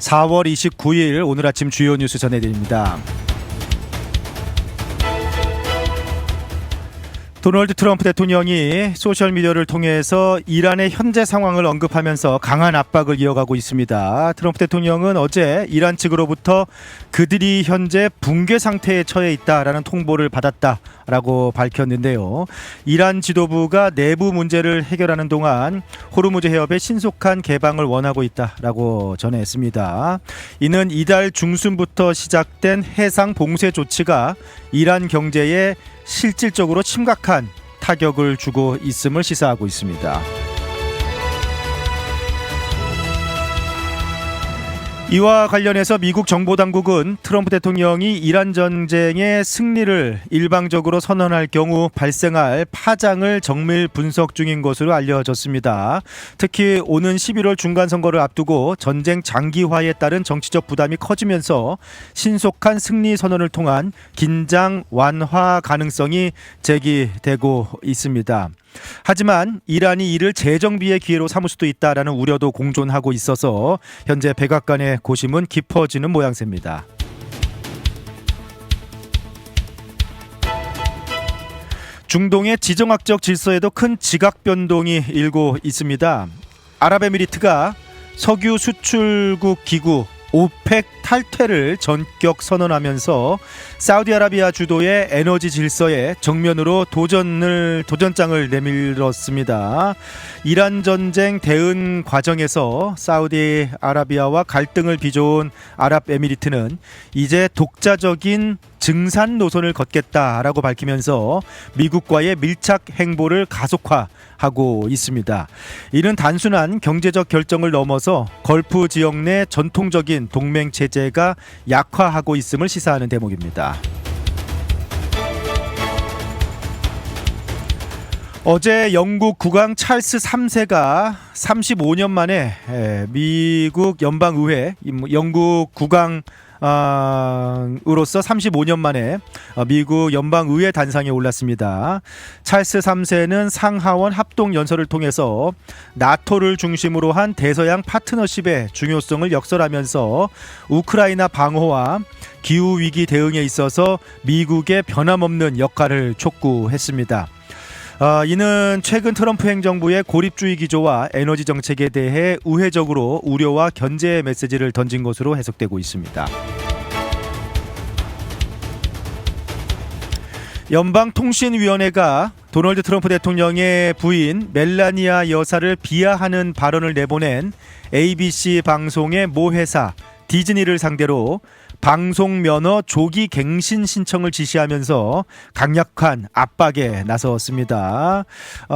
4월 29일 오늘 아침 주요 뉴스 전해드립니다. 도널드 트럼프 대통령이 소셜미디어를 통해서 이란의 현재 상황을 언급하면서 강한 압박을 이어가고 있습니다. 트럼프 대통령은 어제 이란 측으로부터 그들이 현재 붕괴 상태에 처해 있다라는 통보를 받았다라고 밝혔는데요. 이란 지도부가 내부 문제를 해결하는 동안 호르무즈 해협의 신속한 개방을 원하고 있다라고 전했습니다. 이는 이달 중순부터 시작된 해상 봉쇄 조치가 이란 경제에 실질적으로 심각한 타격을 주고 있음을 시사하고 있습니다. 이와 관련해서 미국 정보당국은 트럼프 대통령이 이란 전쟁의 승리를 일방적으로 선언할 경우 발생할 파장을 정밀 분석 중인 것으로 알려졌습니다. 특히 오는 11월 중간선거를 앞두고 전쟁 장기화에 따른 정치적 부담이 커지면서 신속한 승리 선언을 통한 긴장 완화 가능성이 제기되고 있습니다. 하지만 이란이 이를 재정비의 기회로 삼을 수도 있다라는 우려도 공존하고 있어서 현재 백악관의 고심은 깊어지는 모양새입니다. 중동의 지정학적 질서에도 큰 지각 변동이 일고 있습니다. 아랍에미리트가 석유 수출국 기구 오펙 탈퇴를 전격 선언하면서 사우디아라비아 주도의 에너지 질서에 정면으로 도전장을 내밀었습니다. 이란 전쟁 대응 과정에서 사우디아라비아와 갈등을 빚어온 아랍에미리트는 이제 독자적인 증산 노선을 걷겠다라고 밝히면서 미국과의 밀착 행보를 가속화하고 있습니다. 이는 단순한 경제적 결정을 넘어서 걸프 지역 내 전통적인 동맹 체제가 약화하고 있음을 시사하는 대목입니다. 어제 영국 국왕 찰스 3세가 35년 만에 미국 연방의회 영국 국왕 으로서 35년 만에 미국 연방의회 단상에 올랐습니다. 찰스 3세는 상하원 합동연설을 통해서 나토를 중심으로 한 대서양 파트너십의 중요성을 역설하면서 우크라이나 방어와 기후위기 대응에 있어서 미국의 변함없는 역할을 촉구했습니다. 이는 최근 트럼프 행정부의 고립주의 기조와 에너지 정책에 대해 우회적으로 우려와 견제의 메시지를 던진 것으로 해석되고 있습니다. 연방통신위원회가 도널드 트럼프 대통령의 부인 멜라니아 여사를 비하하는 발언을 내보낸 ABC 방송의 모 회사 디즈니를 상대로 방송 면허 조기 갱신 신청을 지시하면서 강력한 압박에 나섰습니다.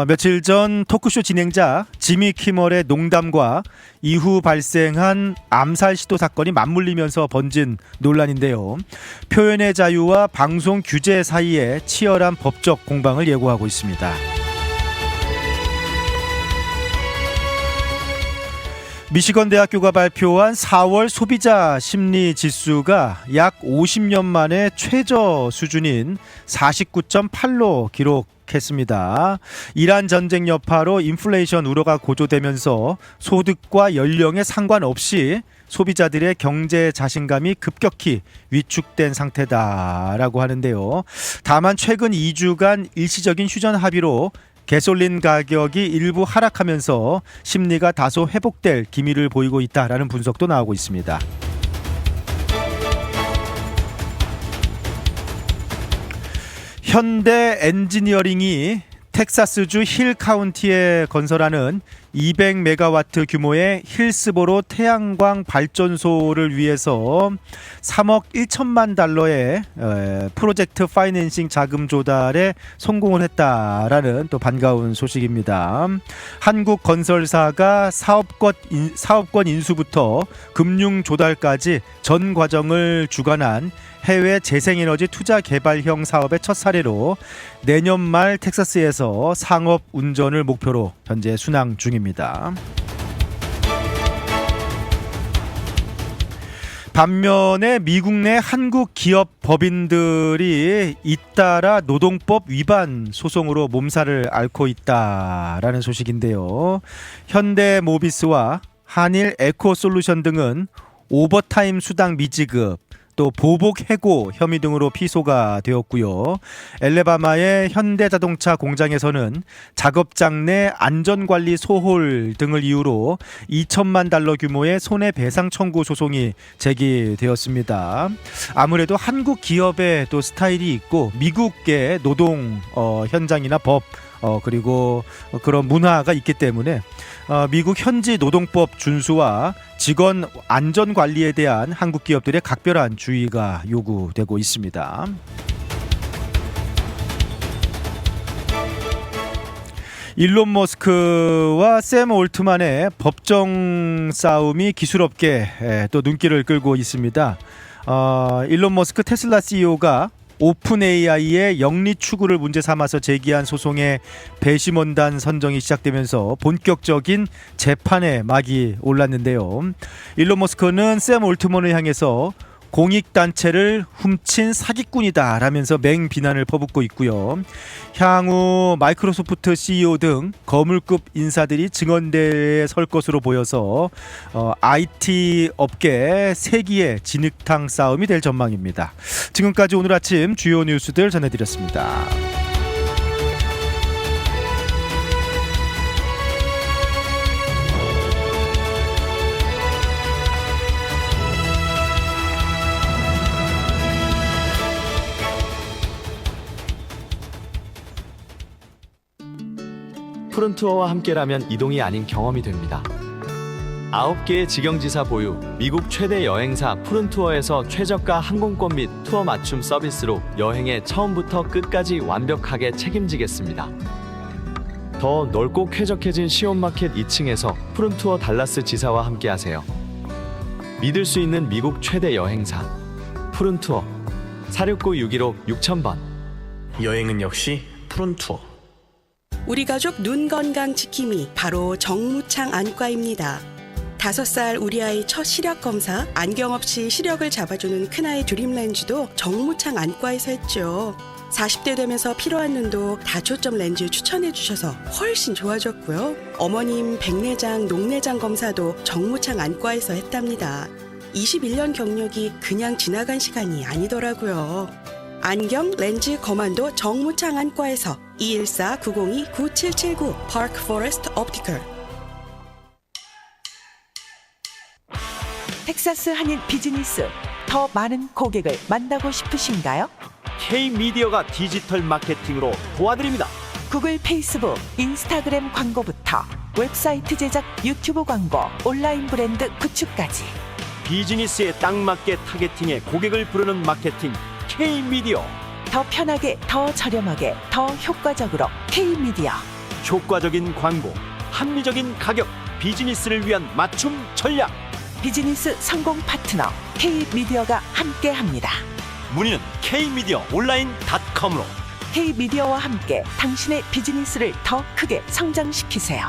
며칠 전 토크쇼 진행자 지미 키멀의 농담과 이후 발생한 암살 시도 사건이 맞물리면서 번진 논란인데요. 표현의 자유와 방송 규제 사이에 치열한 법적 공방을 예고하고 있습니다. 미시건 대학교가 발표한 4월 소비자 심리 지수가 약 50년 만에 최저 수준인 49.8로 기록했습니다. 이란 전쟁 여파로 인플레이션 우려가 고조되면서 소득과 연령에 상관없이 소비자들의 경제 자신감이 급격히 위축된 상태다라고 하는데요. 다만 최근 2주간 일시적인 휴전 합의로 가솔린 가격이 일부 하락하면서 심리가 다소 회복될 기미를 보이고 있다라는 분석도 나오고 있습니다. 현대 엔지니어링이 텍사스주 힐 카운티에 건설하는 200메가와트 규모의 힐스보로 태양광 발전소를 위해서 3억 1천만 달러의 프로젝트 파이낸싱 자금 조달에 성공을 했다라는 또 반가운 소식입니다. 한국 건설사가 사업권 인수부터 금융 조달까지 전 과정을 주관한 해외 재생에너지 투자 개발형 사업의 첫 사례로 내년 말 텍사스에서 상업 운전을 목표로 현재 순항 중입니다. 반면에 미국 내 한국 기업 법인들이 잇따라 노동법 위반 소송으로 몸살을 앓고 있다라는 소식인데요. 현대모비스와 한일 에코솔루션 등은 오버타임 수당 미지급, 또 보복 해고 혐의 등으로 피소가 되었고요. 엘레바마의 현대자동차 공장에서는 작업장 내 안전관리 소홀 등을 이유로 2천만 달러 규모의 손해배상 청구 소송이 제기되었습니다. 아무래도 한국 기업의 또 스타일이 있고 미국의 노동 현장이나 법 그리고 그런 문화가 있기 때문에 미국 현지 노동법 준수와 직원 안전 관리에 대한 한국 기업들의 각별한 주의가 요구되고 있습니다. 일론 머스크와 샘 올트만의 법정 싸움이 기술업계 또 눈길을 끌고 있습니다. 일론 머스크 테슬라 CEO가 오픈 AI의 영리 추구를 문제 삼아서 제기한 소송의 배심원단 선정이 시작되면서 본격적인 재판에 막이 올랐는데요. 일론 머스크는 샘 올트먼을 향해서 공익단체를 훔친 사기꾼이다 라면서 맹비난을 퍼붓고 있고요. 향후 마이크로소프트 CEO 등 거물급 인사들이 증언대에 설 것으로 보여서 IT 업계 세기의 진흙탕 싸움이 될 전망입니다. 지금까지 오늘 아침 주요 뉴스들 전해드렸습니다. 푸른투어와 함께라면 이동이 아닌 경험이 됩니다. 9개의 직영지사 보유, 미국 최대 여행사 푸른투어에서 최저가 항공권 및 투어 맞춤 서비스로 여행의 처음부터 끝까지 완벽하게 책임지겠습니다. 더 넓고 쾌적해진 시온마켓 2층에서 푸른투어 달라스 지사와 함께하세요. 믿을 수 있는 미국 최대 여행사 푸른투어 469-615-6000번. 여행은 역시 푸른투어. 우리 가족 눈 건강 지킴이 바로 정무창 안과입니다. 5살 우리 아이 첫 시력 검사, 안경 없이 시력을 잡아주는 큰아이 드림렌즈도 정무창 안과에서 했죠. 40대 되면서 필요한 눈도 다초점 렌즈 추천해 주셔서 훨씬 좋아졌고요. 어머님 백내장, 녹내장 검사도 정무창 안과에서 했답니다. 21년 경력이 그냥 지나간 시간이 아니더라고요. 안경, 렌즈, 거만도 정무창 안과에서 214-902-9779 파크 포레스트 옵티컬. 텍사스 한인 비즈니스, 더 많은 고객을 만나고 싶으신가요? K-미디어가 디지털 마케팅으로 도와드립니다. 구글, 페이스북, 인스타그램 광고부터 웹사이트 제작, 유튜브 광고, 온라인 브랜드 구축까지 비즈니스에 딱 맞게 타겟팅해 고객을 부르는 마케팅 K-미디어. 더 편하게, 더 저렴하게, 더 효과적으로 K-미디어. 효과적인 광고, 합리적인 가격, 비즈니스를 위한 맞춤 전략. 비즈니스 성공 파트너 K-미디어가 함께합니다. 문의는 K-미디어 온라인.com으로. K-미디어와 함께 당신의 비즈니스를 더 크게 성장시키세요.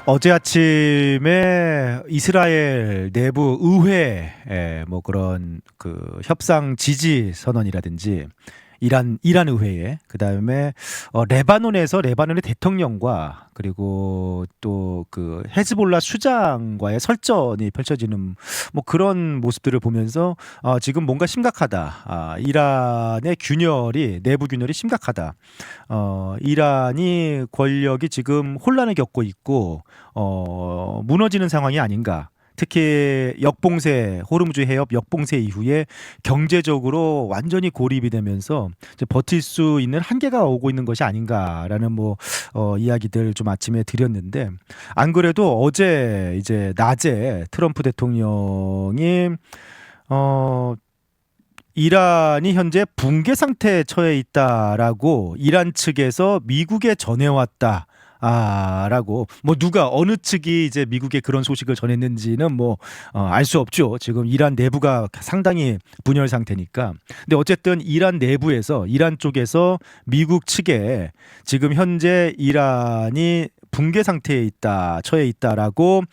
어제 아침에 이스라엘 내부 의회 뭐 그런 그 협상 지지 선언이라든지 이란 의회에 그다음에 레바논에서 레바논의 대통령과 그리고 또 그 헤즈볼라 수장과의 설전이 펼쳐지는 뭐 그런 모습들을 보면서 지금 뭔가 심각하다. 이란의 균열이 내부 균열이 심각하다. 이란이 권력이 지금 혼란을 겪고 있고 무너지는 상황이 아닌가. 특히 역봉쇄, 호르무즈 해협 역봉쇄 이후에 경제적으로 완전히 고립이 되면서 이제 버틸 수 있는 한계가 오고 있는 것이 아닌가라는 뭐 이야기들 좀 아침에 드렸는데, 안 그래도 어제 이제 낮에 트럼프 대통령이 이란이 현재 붕괴 상태에 처해 있다라고 이란 측에서 미국에 전해왔다. 라고 뭐 누가 어느 측이 이제 미국에 그런 소식을 전했는지는 뭐 알 수 없죠. 지금 이란 내부가 상당히 분열 상태니까. 근데 어쨌든 이란 내부에서 이란 쪽에서 미국 측에 지금 현재 이란이 붕괴 상태에 처해 있다라고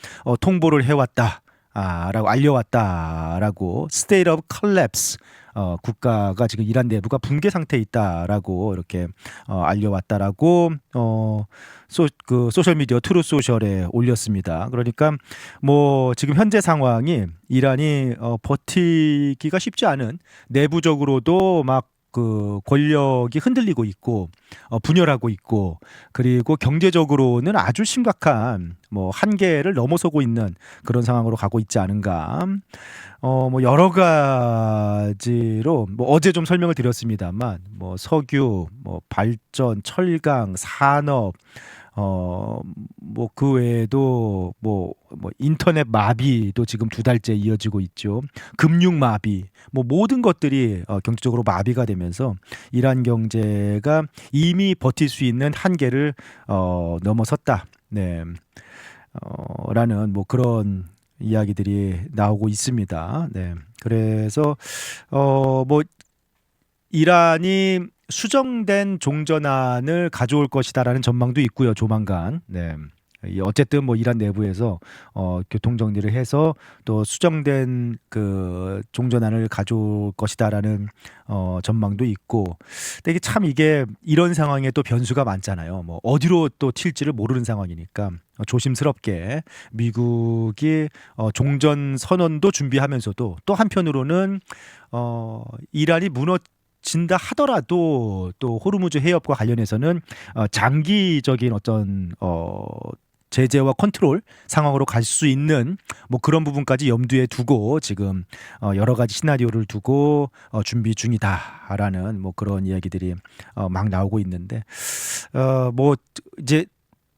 통보를 해왔다. 라고 알려왔다라고 State of Collapse 국가가 지금 이란 내부가 붕괴 상태에 있다라고 이렇게 알려왔다라고 그 소셜 미디어 트루 소셜에 올렸습니다. 그러니까 뭐 지금 현재 상황이 이란이 버티기가 쉽지 않은, 내부적으로도 막 그 권력이 흔들리고 있고 분열하고 있고, 그리고 경제적으로는 아주 심각한 뭐 한계를 넘어서고 있는 그런 상황으로 가고 있지 않은가. 뭐 여러 가지로 뭐 어제 좀 설명을 드렸습니다만 뭐 석유, 뭐 발전, 철강, 산업, 뭐 그 외에도 뭐 인터넷 마비도 지금 2달째 이어지고 있죠. 금융 마비, 뭐 모든 것들이 경제적으로 마비가 되면서 이란 경제가 이미 버틸 수 있는 한계를 넘어섰다. 네. 라는 뭐 그런 이야기들이 나오고 있습니다. 네. 그래서 뭐 이란이 수정된 종전안을 가져올 것이다라는 전망도 있고요. 조만간. 네. 어쨌든 뭐 이란 내부에서 교통 정리를 해서 또 수정된 그 종전안을 가져올 것이다라는 전망도 있고. 근데 이게 이런 상황에 또 변수가 많잖아요. 뭐 어디로 또 튈지를 모르는 상황이니까 조심스럽게 미국이 종전 선언도 준비하면서도 또 한편으로는 이란이 진다 하더라도 또 호르무즈 해협과 관련해서는 장기적인 어떤 제재와 컨트롤 상황으로 갈 수 있는 뭐 그런 부분까지 염두에 두고 지금 여러 가지 시나리오를 두고 준비 중이다라는 뭐 그런 이야기들이 막 나오고 있는데 뭐 이제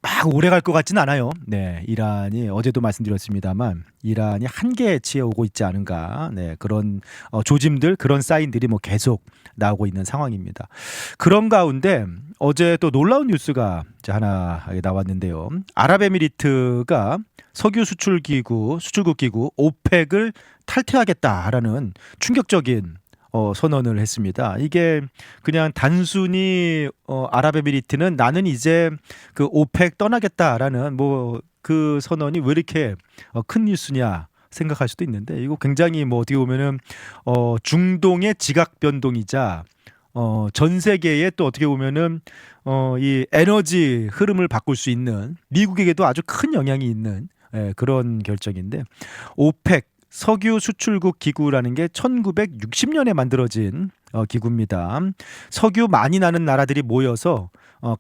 막 오래 갈 것 같지는 않아요. 네, 이란이 어제도 말씀드렸습니다만 이란이 한계에 치해 오고 있지 않은가. 네, 그런 조짐들, 그런 사인들이 뭐 계속 나오고 있는 상황입니다. 그런 가운데 어제 또 놀라운 뉴스가 이제 하나 나왔는데요. 아랍에미리트가 석유 수출국 기구 오펙을 탈퇴하겠다라는 충격적인 선언을 했습니다. 이게 그냥 단순히 아랍에미리트는 나는 이제 그 오펙 떠나겠다라는 뭐 그 선언이 왜 이렇게 큰 뉴스냐 생각할 수도 있는데, 이거 굉장히 뭐 어떻게 보면은 중동의 지각 변동이자 전 세계에 또 어떻게 보면은 이 에너지 흐름을 바꿀 수 있는, 미국에게도 아주 큰 영향이 있는 그런 결정인데, 오펙 석유 수출국 기구라는 게 1960년에 만들어진 기구입니다. 석유 많이 나는 나라들이 모여서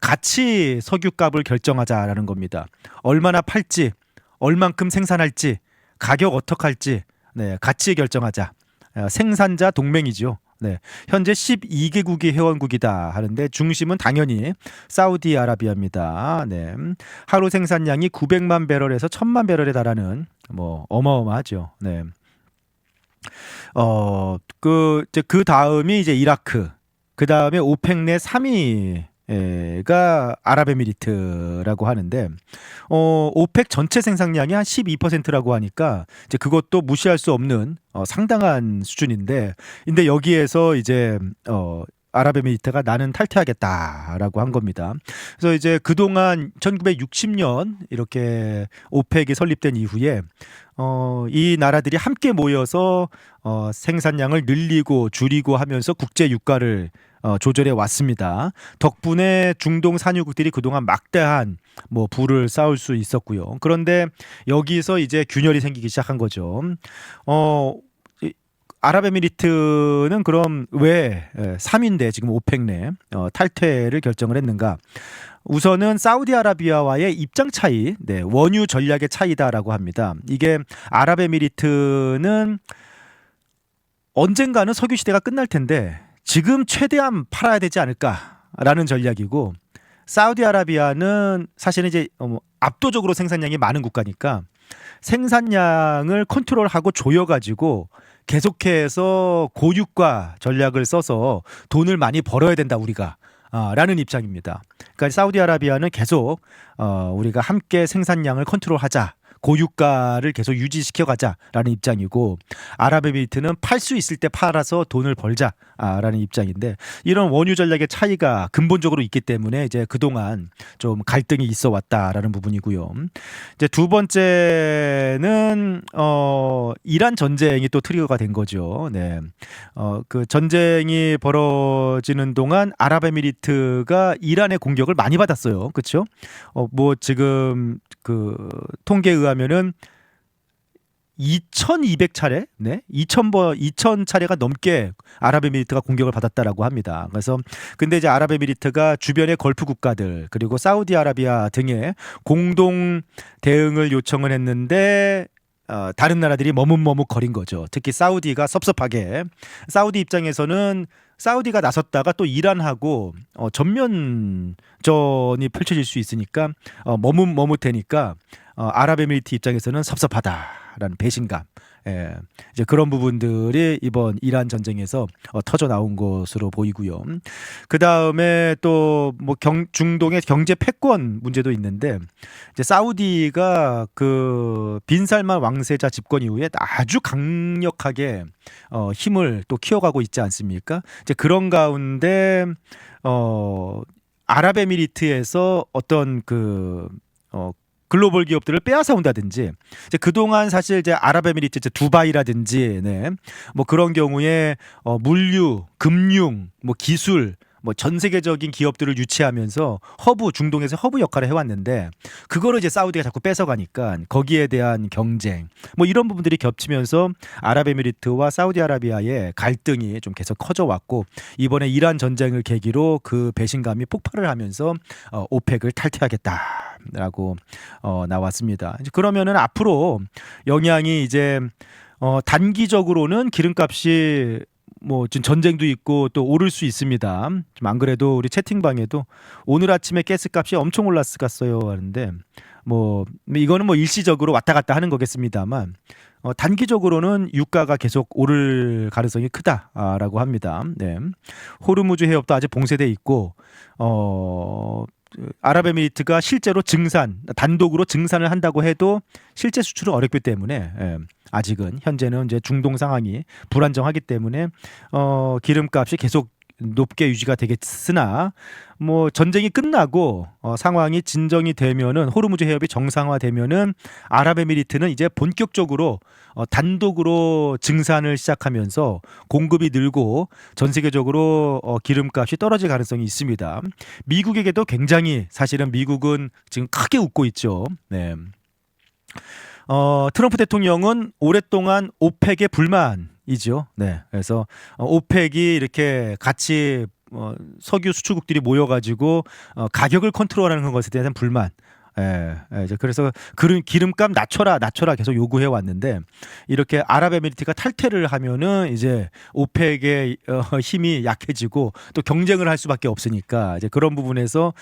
같이 석유값을 결정하자라는 겁니다. 얼마나 팔지, 얼만큼 생산할지, 가격 어떻게 할지, 네, 같이 결정하자. 생산자 동맹이죠. 네, 현재 12개국이 회원국이다 하는데 중심은 당연히 사우디아라비아입니다. 네, 하루 생산량이 900만 배럴에서 1000만 배럴에 달하는 뭐 어마어마하죠. 네. 그 다음이 이제 이라크, 그 다음에 오펙 내 3위가 아랍에미리트라고 하는데, 오펙 전체 생산량이 한 12%라고 하니까 이제 그것도 무시할 수 없는 상당한 수준인데, 근데 여기에서 이제 아랍에미리트가 나는 탈퇴하겠다라고 한 겁니다. 그래서 이제 그동안 1960년 이렇게 오펙이 설립된 이후에 이 나라들이 함께 모여서 생산량을 늘리고 줄이고 하면서 국제 유가를 조절해 왔습니다. 덕분에 중동 산유국들이 그동안 막대한 뭐 부를 쌓을 수 있었고요. 그런데 여기서 이제 균열이 생기기 시작한 거죠. 아랍에미리트는 그럼 왜 3인데 지금 오펙 내 탈퇴를 결정을 했는가? 우선은 사우디아라비아와의 입장 차이, 네, 원유 전략의 차이다라고 합니다. 이게 아랍에미리트는 언젠가는 석유 시대가 끝날 텐데 지금 최대한 팔아야 되지 않을까라는 전략이고, 사우디아라비아는 사실은 이제 압도적으로 생산량이 많은 국가니까 생산량을 컨트롤하고 조여가지고 계속해서 고유가 전략을 써서 돈을 많이 벌어야 된다 우리가 라는 입장입니다. 그러니까 사우디아라비아는 계속 우리가 함께 생산량을 컨트롤하자, 고유가를 계속 유지시켜 가자라는 입장이고 아랍에미리트는 팔 수 있을 때 팔아서 돈을 벌자라는 입장인데 이런 원유 전략의 차이가 근본적으로 있기 때문에 이제 그동안 좀 갈등이 있어 왔다라는 부분이고요. 이제 두 번째는 이란 전쟁이 또 트리거가 된 거죠. 네. 그 전쟁이 벌어지는 동안 아랍에미리트가 이란의 공격을 많이 받았어요. 그렇죠? 뭐 지금 그 통계에 의하면은 2,200차례, 네, 2,000차례가 넘게 아랍에미리트가 공격을 받았다라고 합니다. 그래서 근데 이제 아랍에미리트가 주변의 걸프 국가들 그리고 사우디아라비아 등에 공동 대응을 요청을 했는데 다른 나라들이 머뭇머뭇거린 거죠. 특히 사우디가 섭섭하게 사우디 입장에서는 사우디가 나섰다가 또 이란하고 전면전이 펼쳐질 수 있으니까 머뭇머뭇하니까 아랍에미리트 입장에서는 섭섭하다라는 배신감, 이제 그런 부분들이 이번 이란 전쟁에서 터져 나온 것으로 보이고요. 그 다음에 또 뭐 중동의 경제 패권 문제도 있는데 이제 사우디가 그 빈살만 왕세자 집권 이후에 아주 강력하게 힘을 또 키워가고 있지 않습니까? 이제 그런 가운데 아랍에미리트에서 어떤 글로벌 기업들을 빼앗아 온다든지 이제 그동안 사실 이제 아랍에미리트 이제 두바이라든지 네. 뭐 그런 경우에 물류, 금융, 뭐 기술 뭐 전 세계적인 기업들을 유치하면서 중동에서 허브 역할을 해왔는데 그거를 이제 사우디가 자꾸 뺏어가니까 거기에 대한 경쟁 뭐 이런 부분들이 겹치면서 아랍에미리트와 사우디아라비아의 갈등이 좀 계속 커져왔고 이번에 이란 전쟁을 계기로 그 배신감이 폭발을 하면서 오펙을 탈퇴하겠다라고 나왔습니다. 이제 그러면은 앞으로 영향이 이제 단기적으로는 기름값이 뭐 지금 전쟁도 있고 또 오를 수 있습니다. 좀 안 그래도 우리 채팅방에도 오늘 아침에 가스값이 엄청 올랐어요 하는데 뭐 이거는 뭐 일시적으로 왔다 갔다 하는 거겠습니다만 단기적으로는 유가가 계속 오를 가능성이 크다라고 합니다. 네. 호르무즈 해협도 아직 봉쇄돼 있고 아랍에미리트가 실제로 단독으로 증산을 한다고 해도 실제 수출은 어렵기 때문에 아직은 현재는 이제 중동 상황이 불안정하기 때문에 기름값이 계속 높게 유지가 되겠으나 뭐 전쟁이 끝나고 상황이 진정이 되면은 호르무즈 해협이 정상화되면은 아랍에미리트는 이제 본격적으로 단독으로 증산을 시작하면서 공급이 늘고 전 세계적으로 기름값이 떨어질 가능성이 있습니다. 미국에게도 굉장히 사실은 미국은 지금 크게 웃고 있죠. 네. 트럼프 대통령은 오랫동안 오펙의 불만이죠. 네. 그래서 오펙이 이렇게 같이 석유 수출국들이 모여가지고 가격을 컨트롤하는 것에 대한 불만. 이제 그래서 기름값 낮춰라 계속 요구해 왔는데 이렇게 아랍에미리트가 탈퇴를 하면은 이제 오펙의 힘이 약해지고 또 경쟁을 할 수밖에 없으니까 이제 그런 부분에서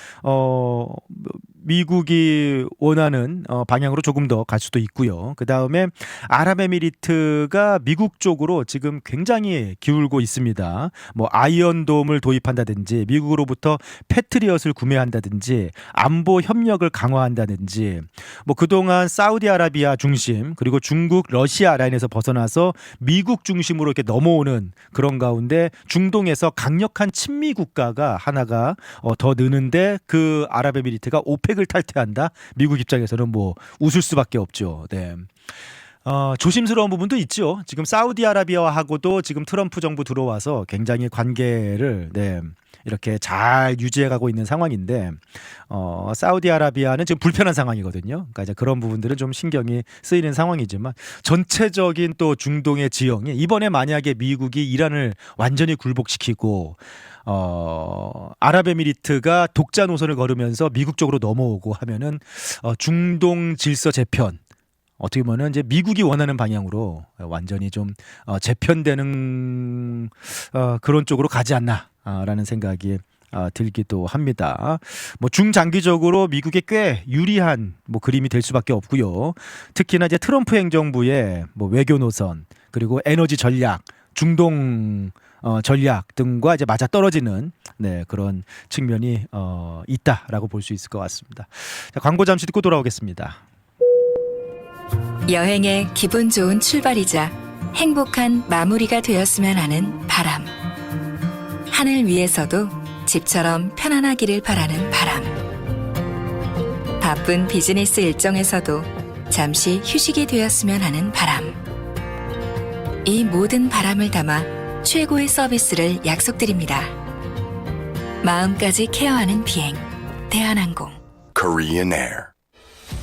미국이 원하는 방향으로 조금 더 갈 수도 있고요. 그 다음에 아랍에미리트가 미국 쪽으로 지금 굉장히 기울고 있습니다. 뭐 아이언돔을 도입한다든지 미국으로부터 패트리엇을 구매한다든지 안보 협력을 강화한다든지 뭐 그동안 사우디아라비아 중심 그리고 중국 러시아 라인에서 벗어나서 미국 중심으로 이렇게 넘어오는 그런 가운데 중동에서 강력한 친미 국가가 하나가 더 느는데 그 아랍에미리트가 오펙을 탈퇴한다? 미국 입장에서는 뭐 웃을 수밖에 없죠. 네. 조심스러운 부분도 있죠. 지금 사우디아라비아하고도 지금 트럼프 정부 들어와서 굉장히 관계를 이렇게 잘 유지해가고 있는 상황인데 사우디아라비아는 지금 불편한 상황이거든요. 그러니까 이제 그런 부분들은 좀 신경이 쓰이는 상황이지만 전체적인 또 중동의 지형이 이번에 만약에 미국이 이란을 완전히 굴복시키고 아랍에미리트가 독자 노선을 걸으면서 미국 쪽으로 넘어오고 하면은 중동 질서 재편 어떻게 보면 이제 미국이 원하는 방향으로 완전히 좀 재편되는 그런 쪽으로 가지 않나라는 생각이 들기도 합니다. 뭐 중장기적으로 미국에 꽤 유리한 뭐 그림이 될 수밖에 없고요. 특히나 이제 트럼프 행정부의 뭐 외교 노선 그리고 에너지 전략, 중동 전략 등과 이제 맞아 떨어지는 그런 측면이 있다라고 볼 수 있을 것 같습니다. 자, 광고 잠시 듣고 돌아오겠습니다. 여행의 기분 좋은 출발이자 행복한 마무리가 되었으면 하는 바람. 하늘 위에서도 집처럼 편안하기를 바라는 바람. 바쁜 비즈니스 일정에서도 잠시 휴식이 되었으면 하는 바람. 이 모든 바람을 담아 최고의 서비스를 약속드립니다. 마음까지 케어하는 비행, 대한항공. Korean Air.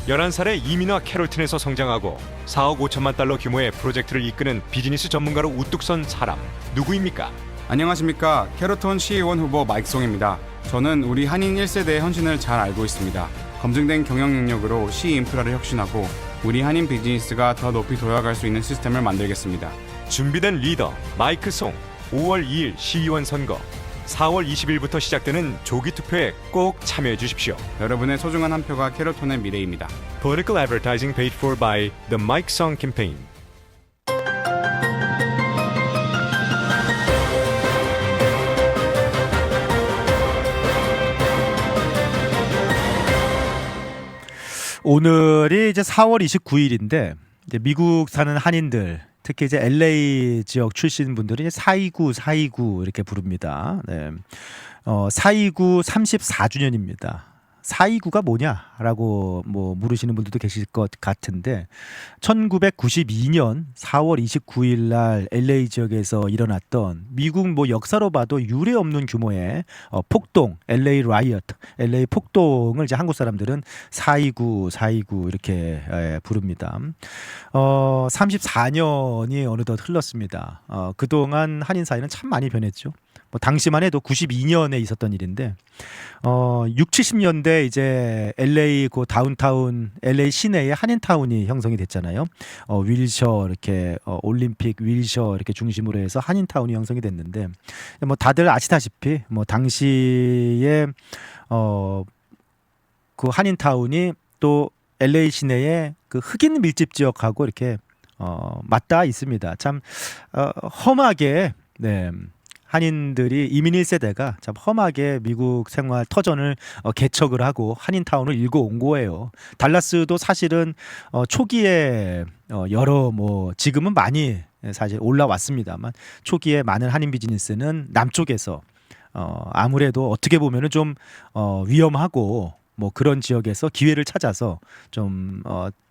11살에 이민화 캐롤튼에서 성장하고 4억 5천만 달러 규모의 프로젝트를 이끄는 비즈니스 전문가로 우뚝 선 사람 누구입니까? 안녕하십니까. 캐로톤 시의원 후보 마이크송입니다. 저는 우리 한인 1세대의 헌신을 잘 알고 있습니다. 검증된 경영 능력으로 시 인프라를 혁신하고 우리 한인 비즈니스가 더 높이 돌아갈 수 있는 시스템을 만들겠습니다. 준비된 리더 마이크 송. 5월 2일 시의원 선거, 4월 20일부터 시작되는 조기 투표에 꼭 참여해 주십시오. 여러분의 소중한 한 표가 캐로톤의 미래입니다. Political advertising paid for by the Mike Song campaign. 오늘이 이제 4월 29일인데 이제 미국 사는 한인들 특히 이제 LA 지역 출신 분들이 이제 429 이렇게 부릅니다. 네. 429 34주년입니다. 429가 뭐냐라고 뭐 물으시는 분들도 계실 것 같은데 1992년 4월 29일 날 LA 지역에서 일어났던 미국 뭐 역사로 봐도 유례 없는 규모의 폭동, LA 라이어트, LA 폭동을 이제 한국 사람들은 429 이렇게 부릅니다. 34년이 어느덧 흘렀습니다. 그동안 한인 사회는 참 많이 변했죠. 뭐 당시만 해도 92년에 있었던 일인데 6, 70년대 이제 LA 그 다운타운 LA 시내에 한인타운이 형성이 됐잖아요. 윌셔 이렇게 올림픽 윌셔 이렇게 중심으로 해서 한인타운이 형성이 됐는데 뭐 다들 아시다시피 뭐 당시에 그 한인타운이 또 LA 시내에 그 흑인 밀집 지역하고 이렇게 맞닿아 있습니다. 참 험하게 네. 한인들이 이민 1세대가 참 험하게 미국 생활 터전을 개척을 하고 한인타운을 일궈 온 거예요. 달라스도 사실은 초기에 여러 뭐 지금은 많이 사실 올라왔습니다만 초기에 많은 한인 비즈니스는 남쪽에서 아무래도 어떻게 보면은 좀 위험하고 뭐 그런 지역에서 기회를 찾아서 좀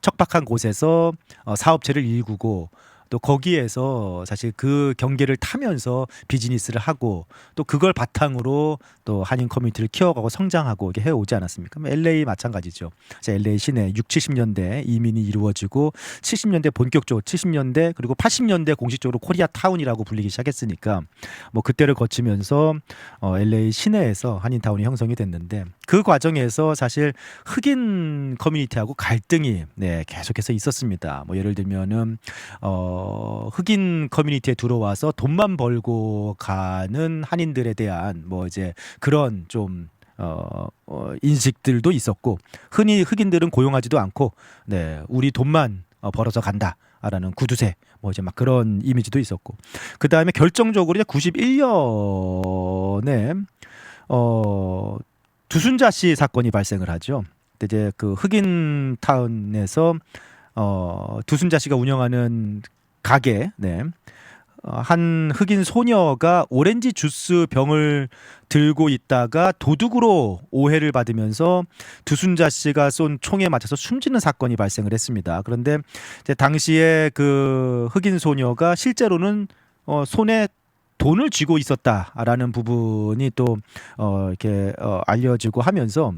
척박한 곳에서 사업체를 일구고 또 거기에서 사실 그 경계를 타면서 비즈니스를 하고 또 그걸 바탕으로 또 한인 커뮤니티를 키워가고 성장하고 이렇게 해오지 않았습니까? LA 마찬가지죠. LA 시내 6, 70년대 이민이 이루어지고 70년대 본격적으로 70년대 그리고 80년대 공식적으로 코리아타운이라고 불리기 시작했으니까 뭐 그때를 거치면서 LA 시내에서 한인타운이 형성이 됐는데 그 과정에서 사실 흑인 커뮤니티하고 갈등이 네, 계속해서 있었습니다. 뭐 예를 들면은 흑인 커뮤니티에 들어와서 돈만 벌고 가는 한인들에 대한 뭐 이제 그런 좀 인식들도 있었고 흔히 흑인들은 고용하지도 않고 네 우리 돈만 벌어서 간다라는 구두쇠 뭐 이제 막 그런 이미지도 있었고 그 다음에 결정적으로 이제 91년에 두순자 씨 사건이 발생을 하죠. 이제 그 흑인 타운에서 두순자 씨가 운영하는 가게, 네. 한 흑인 소녀가 오렌지 주스 병을 들고 있다가 도둑으로 오해를 받으면서 두순자 씨가 쏜 총에 맞춰서 숨지는 사건이 발생을 했습니다. 그런데 이제 당시에 그 흑인 소녀가 실제로는 손에 돈을 쥐고 있었다라는 부분이 또 이렇게 알려지고 하면서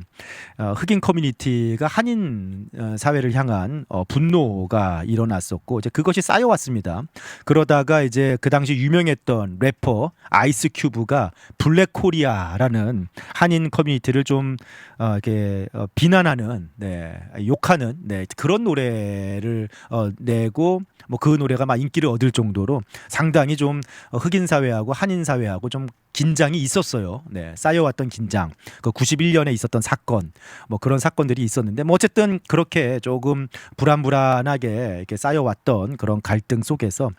흑인 커뮤니티가 한인 사회를 향한 분노가 일어났었고 이제 그것이 쌓여왔습니다. 그러다가 이제 그 당시 유명했던 래퍼 아이스 큐브가 블랙 코리아라는 한인 커뮤니티를 좀 이렇게 비난하는 네, 욕하는 네, 그런 노래를 내고 뭐 그 노래가 막 인기를 얻을 정도로 상당히 좀 흑인 사회하고 한인 사회하고 좀 긴장이 있었어요. 네, 쌓여왔던 긴장. 그 91년에 있었던 사건, 뭐 그런 사건들이 있었는데, 뭐 어쨌든 그렇게 조금 불안불안하게 이렇게 쌓여왔던 그런 갈등 속에서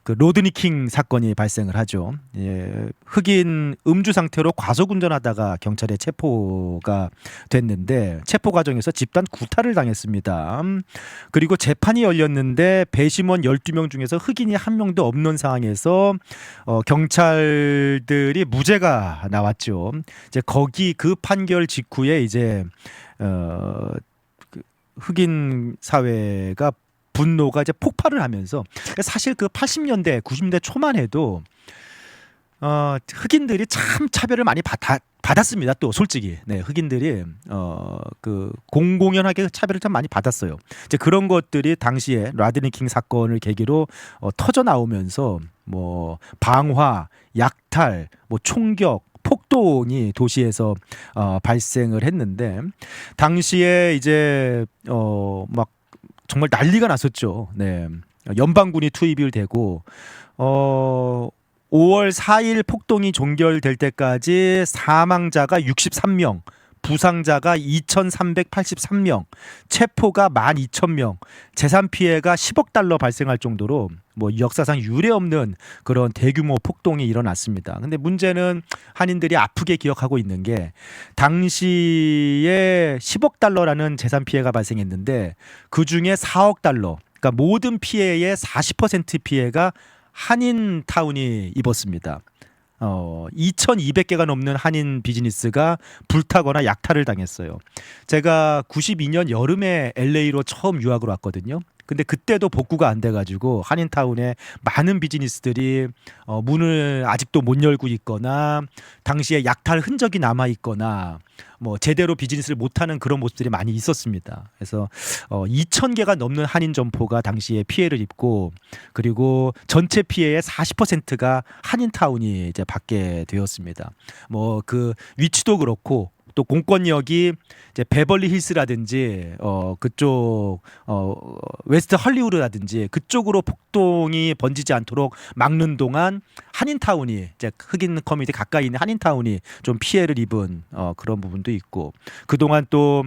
그 로드니 킹 사건이 발생을 하죠. 예, 흑인 음주 상태로 과속 운전하다가 경찰에 체포가 됐는데 체포 과정에서 집단 구타를 당했습니다. 그리고 재판이 열렸는데 배심원 12명 중에서 흑인이 한 명도 없는 상황에서 경찰들이 무죄가 나왔죠. 이제 거기 그 판결 직후에 이제 그 흑인 사회가 분노가 이제 폭발을 하면서 사실 그 80년대 90년대 초만 해도 흑인들이 참 차별을 많이 받았습니다. 또 솔직히 흑인들이 그 공공연하게 차별을 참 많이 받았어요. 이제 그런 것들이 당시에 라드니 킹 사건을 계기로 터져 나오면서 뭐 방화, 약탈, 뭐 총격, 폭동이 도시에서 발생을 했는데 당시에 이제 막 정말 난리가 났었죠. 네. 연방군이 투입이 되고 5월 4일 폭동이 종결될 때까지 사망자가 63명, 부상자가 2,383명, 체포가 12,000명, 재산 피해가 10억 달러 발생할 정도로 뭐 역사상 유례 없는 그런 대규모 폭동이 일어났습니다. 근데 문제는 한인들이 아프게 기억하고 있는 게 당시에 10억 달러라는 재산 피해가 발생했는데 그 중에 4억 달러, 그러니까 모든 피해의 40% 피해가 한인 타운이 입었습니다. 2,200개가 넘는 한인 비즈니스가 불타거나 약탈을 당했어요. 제가 92년 여름에 LA로 처음 유학을 왔거든요. 근데 그때도 복구가 안 돼가지고 한인타운에 많은 비즈니스들이 문을 아직도 못 열고 있거나 당시에 약탈 흔적이 남아 있거나 뭐 제대로 비즈니스를 못하는 그런 모습들이 많이 있었습니다. 그래서 2,000개가 넘는 한인 점포가 당시에 피해를 입고 그리고 전체 피해의 40%가 한인타운이 이제 받게 되었습니다. 뭐 그 위치도 그렇고 또 공권력이 이제 베벌리 힐스라든지 그쪽 웨스트 할리우드라든지 그쪽으로 폭동이 번지지 않도록 막는 동안 한인타운이 이제 흑인 커뮤니티 가까이 있는 한인타운이 좀 피해를 입은 그런 부분도 있고 그동안 또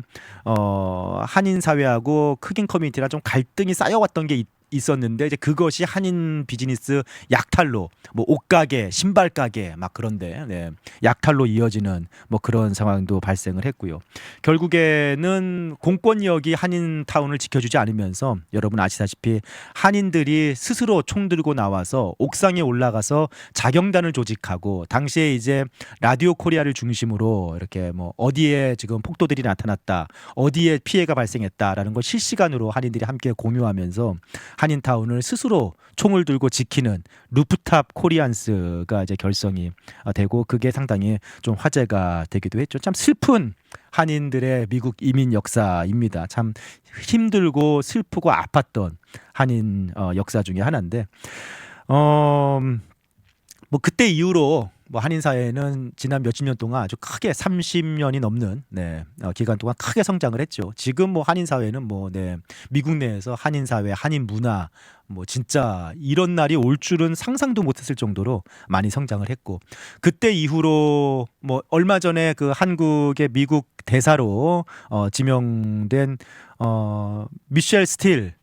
한인 사회하고 흑인 커뮤니티랑 좀 갈등이 쌓여왔던 게 있었는데 이제 그것이 한인 비즈니스 약탈로 뭐 옷가게, 신발가게 막 그런데 약탈로 이어지는 뭐 그런 상황도 발생을 했고요. 결국에는 공권력이 한인타운을 지켜주지 않으면서 여러분 아시다시피 한인들이 스스로 총 들고 나와서 옥상에 올라가서 자경단을 조직하고 당시에 이제 라디오 코리아를 중심으로 이렇게 뭐 어디에 지금 폭도들이 나타났다, 어디에 피해가 발생했다라는 걸 실시간으로 한인들이 함께 공유하면서 한인타운을 스스로 총을 들고 지키는 루프탑 코리안스가 이제 결성이 되고 그게 상당히 좀 화제가 되기도 했죠. 참 슬픈 한인들의 미국 이민 역사입니다. 참 힘들고 슬프고 아팠던 한인 역사 중에 하나인데 뭐 그때 이후로 뭐 한인 사회는 지난 몇십 년 동안 아주 크게 30년이 넘는 기간 동안 크게 성장을 했죠. 지금 뭐 한인 사회는 뭐 미국 내에서 한인 사회, 한인 문화 뭐 진짜 이런 날이 올 줄은 상상도 못했을 정도로 많이 성장을 했고 그때 이후로 뭐 얼마 전에 그 한국의 미국 대사로 지명된 미셸 스틸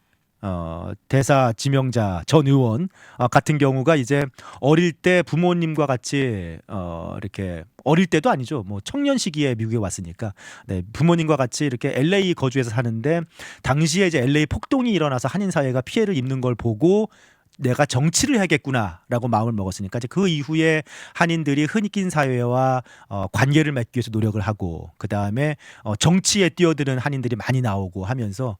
대사 지명자 전 의원 같은 경우가 이제 어릴 때 부모님과 같이 이렇게 어릴 때도 아니죠. 뭐 청년 시기에 미국에 왔으니까 부모님과 같이 이렇게 LA 거주해서 사는데 당시에 이제 LA 폭동이 일어나서 한인 사회가 피해를 입는 걸 보고 내가 정치를 해야겠구나라고 마음을 먹었으니까 이제 그 이후에 한인들이 흑인 사회와 관계를 맺기 위해서 노력을 하고 그 다음에 정치에 뛰어드는 한인들이 많이 나오고 하면서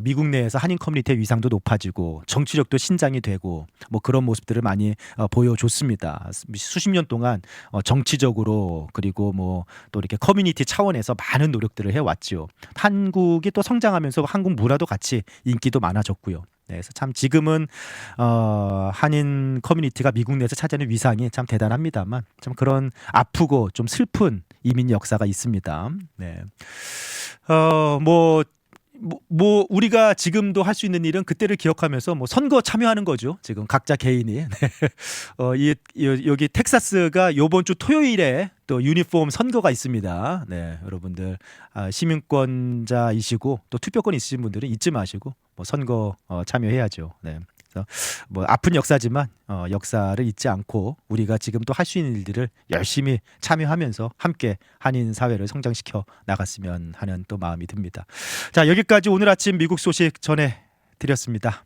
미국 내에서 한인 커뮤니티의 위상도 높아지고 정치력도 신장이 되고 뭐 그런 모습들을 많이 보여줬습니다. 수십 년 동안 정치적으로 그리고 뭐 또 이렇게 커뮤니티 차원에서 많은 노력들을 해왔죠. 한국이 또 성장하면서 한국 문화도 같이 인기도 많아졌고요. 그래서 참 지금은 한인 커뮤니티가 미국 내에서 차지하는 위상이 참 대단합니다만 참 그런 아프고 좀 슬픈 이민 역사가 있습니다. 뭐 우리가 지금도 할 수 있는 일은 그때를 기억하면서 뭐 선거 참여하는 거죠. 지금 각자 개인이 여기 텍사스가 이번 주 토요일에 또 유니폼 선거가 있습니다. 여러분들 시민권자이시고 또 투표권 있으신 분들은 잊지 마시고 뭐 선거 참여해야죠. 그래서 뭐 아픈 역사지만 역사를 잊지 않고 우리가 지금 또 할 수 있는 일들을 열심히 참여하면서 함께 한인 사회를 성장시켜 나갔으면 하는 또 마음이 듭니다. 자, 여기까지 오늘 아침 미국 소식 전해 드렸습니다.